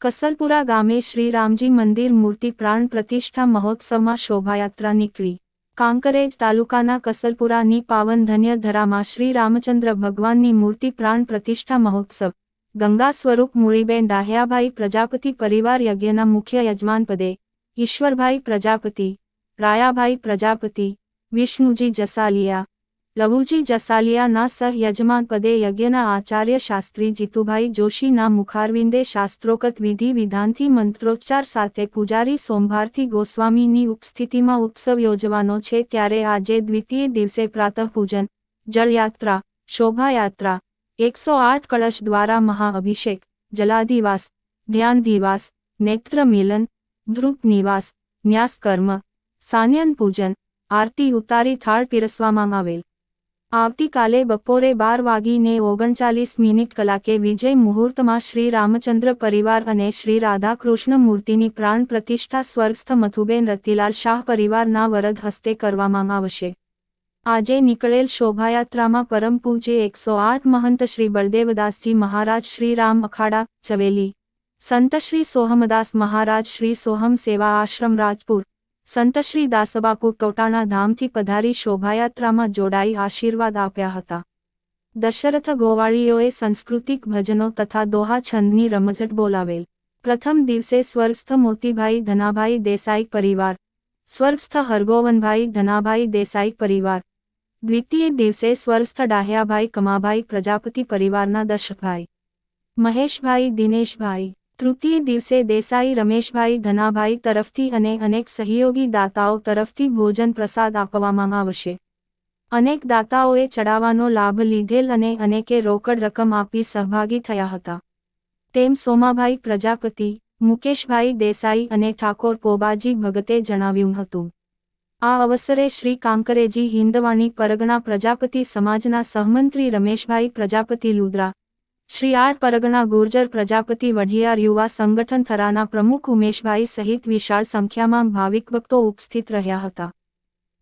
કસલપુરા ગામે શ્રી રામજી મંદિર મૂર્તિ પ્રાણ પ્રતિષ્ઠા મહોત્સવમાં શોભાયાત્રા નીકળી. કાંકરેજ તાલુકાના કસલપુરાની પાવન ધન્ય ધરામાં શ્રી રામચંદ્ર ભગવાનની મૂર્તિ પ્રાણ પ્રતિષ્ઠા મહોત્સવ ગંગા સ્વરૂપ મૂળીબેન ડાહ્યાભાઈ પ્રજાપતિ પરિવાર યજ્ઞના મુખ્ય યજમાન પદે ઈશ્વરભાઈ પ્રજાપતિ, રાયાભાઈ પ્રજાપતિ, વિષ્ણુજી જસાલિયા, લવુજી જસાલિયાના સહયજમાન પદે યજ્ઞના આચાર્ય શાસ્ત્રી જીતુભાઈ જોશીના મુખારવિંદે શાસ્ત્રોક્ત વિધિ વિધાનથી મંત્રોચ્ચાર સાથે પૂજારી સોમવારથી ગોસ્વામીની ઉપસ્થિતિમાં ઉત્સવ યોજવાનો છે. ત્યારે આજે દ્વિતીય દિવસે પ્રાતઃ પૂજન, જળયાત્રા, શોભાયાત્રા, 108 કળશ દ્વારા મહાઅભિષેક, જલાધિવાસ, ધ્યાનધિવાસ, નેત્ર મિલન, ધ્રુપ નિવાસ, ન્યાસકર્મ, સાન્યન પૂજન, આરતી ઉતારી થાળ પીરસવામાં આવેલ. આવતીકાલે બપોરે 12:39 કલાકે વિજય મુહૂર્તમાં શ્રી રામચંદ્ર પરિવાર અને શ્રી રાધાકૃષ્ણ મૂર્તિની પ્રાણ પ્રતિષ્ઠા સ્વર્ગસ્થ મથુબેન રતિલાલ શાહ પરિવારના વરદ હસ્તે કરવામાં આવશે. આજે નીકળેલ શોભાયાત્રામાં પરમ પૂજ્ય 108 મહંત શ્રી બળદેવદાસજી મહારાજ શ્રી રામ અખાડા ચવેલી, સંત શ્રી સોહમદાસ મહારાજ શ્રી સોહમ સેવા આશ્રમ રાજપુર, સંત શ્રી દાસબાપુ ટોટાણા ધામથી પધારી શોભાયાત્રામાં જોડાઈ આશીર્વાદ આપ્યા હતા. દશરથ ગોવાળીઓએ સાંસ્કૃતિક ભજનો તથા દોહા છંદની રમઝટ બોલાવેલ. પ્રથમ દિવસે સ્વર્ગસ્થ મોતીભાઈ ધનાભાઈ દેસાઈ પરિવાર, સ્વર્ગસ્થ હરગોવનભાઈ ધનાભાઈ દેસાઈ પરિવાર. દ્વિતીય દિવસે સ્વર્ગસ્થ ડાહ્યાભાઈ કમાભાઈ પ્રજાપતિ પરિવારના દશભાઈ, મહેશભાઈ દિનેશભાઈ. તૃતીય દિવસે દેસાઈ રમેશભાઈ ધનાભાઈ તરફથી અને અનેક સહયોગી દાતાઓ તરફથી ભોજન પ્રસાદ આપવામાં આવશે. અનેક દાતાઓએ ચડાવવાનો લાભ લીધેલ અને અનેકે રોકડ રકમ આપી સહભાગી થયા હતા. તેમ સોમાભાઈ પ્રજાપતિ, મુકેશભાઈ દેસાઈ અને ઠાકોર પોબાજી ભગતે જણાવ્યું હતું. આ અવસરે શ્રી કાંકરેજી હિંદવાણી પરગણા પ્રજાપતિ સમાજના સહમંત્રી રમેશભાઈ પ્રજાપતિ લુદ્રા, શ્રી આર પરગણા ગુર્જર પ્રજાપતિ વઢિયાર યુવા સંગઠન થરાના પ્રમુખ ઉમેશભાઈ સહિત વિશાળ સંખ્યામાં ભાવિક ભક્તો ઉપસ્થિત રહ્યા હતા.